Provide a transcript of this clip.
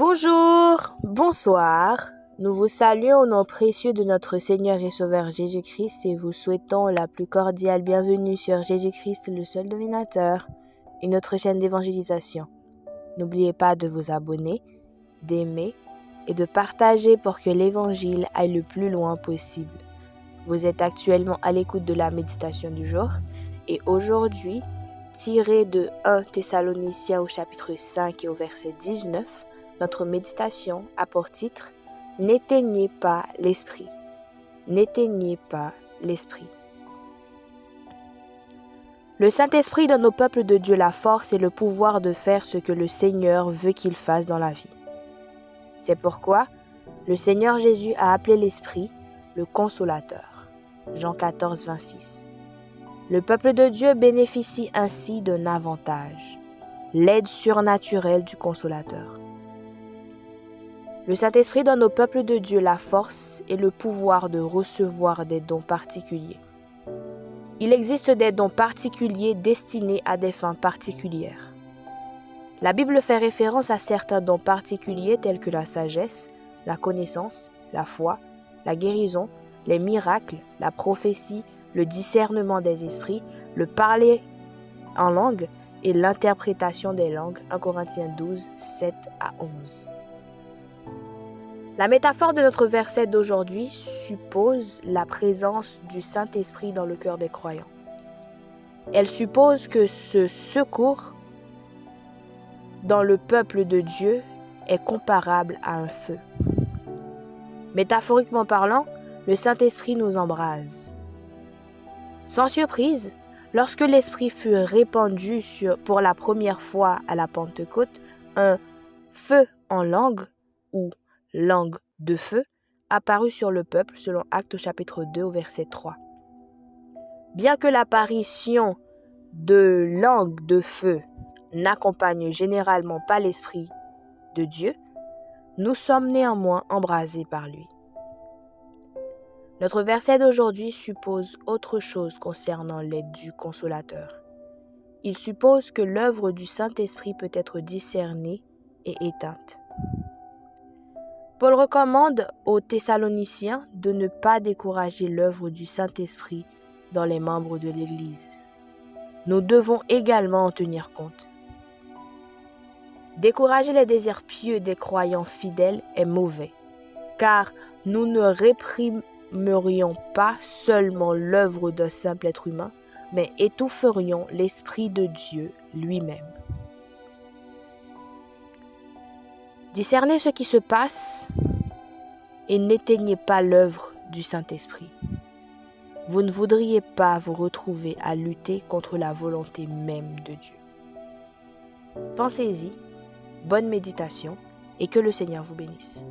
Bonjour, bonsoir. Nous vous saluons au nom précieux de notre Seigneur et Sauveur Jésus-Christ et vous souhaitons la plus cordiale bienvenue sur Jésus-Christ, le seul dominateur, une autre chaîne d'évangélisation. N'oubliez pas de vous abonner, d'aimer et de partager pour que l'Évangile aille le plus loin possible. Vous êtes actuellement à l'écoute de la méditation du jour et aujourd'hui, tiré de 1 Thessaloniciens au chapitre 5 et au verset 19, notre méditation a pour titre « N'éteignez pas l'esprit ». N'éteignez pas l'esprit. Le Saint-Esprit donne au peuple de Dieu la force et le pouvoir de faire ce que le Seigneur veut qu'il fasse dans la vie. C'est pourquoi le Seigneur Jésus a appelé l'Esprit le Consolateur. Jean 14, 26. Le peuple de Dieu bénéficie ainsi d'un avantage, l'aide surnaturelle du Consolateur. Le Saint-Esprit donne au peuple de Dieu la force et le pouvoir de recevoir des dons particuliers. Il existe des dons particuliers destinés à des fins particulières. La Bible fait référence à certains dons particuliers tels que la sagesse, la connaissance, la foi, la guérison, les miracles, la prophétie, le discernement des esprits, le parler en langue et l'interprétation des langues. 1 Corinthiens 12, 7 à 11. La métaphore de notre verset d'aujourd'hui suppose la présence du Saint-Esprit dans le cœur des croyants. Elle suppose que ce secours dans le peuple de Dieu est comparable à un feu. Métaphoriquement parlant, le Saint-Esprit nous embrase. Sans surprise, lorsque l'Esprit fut répandu pour la première fois à la Pentecôte, un feu en langue ou langue de feu apparut sur le peuple selon Actes chapitre 2 au verset 3. Bien que l'apparition de langue de feu n'accompagne généralement pas l'Esprit de Dieu, nous sommes néanmoins embrasés par lui. Notre verset d'aujourd'hui suppose autre chose concernant l'aide du Consolateur. Il suppose que l'œuvre du Saint-Esprit peut être discernée et éteinte. Paul recommande aux Thessaloniciens de ne pas décourager l'œuvre du Saint-Esprit dans les membres de l'Église. Nous devons également en tenir compte. Décourager les désirs pieux des croyants fidèles est mauvais, car nous ne réprimerions pas seulement l'œuvre d'un simple être humain, mais étoufferions l'Esprit de Dieu lui-même. Discernez ce qui se passe et n'éteignez pas l'œuvre du Saint-Esprit. Vous ne voudriez pas vous retrouver à lutter contre la volonté même de Dieu. Pensez-y, bonne méditation et que le Seigneur vous bénisse.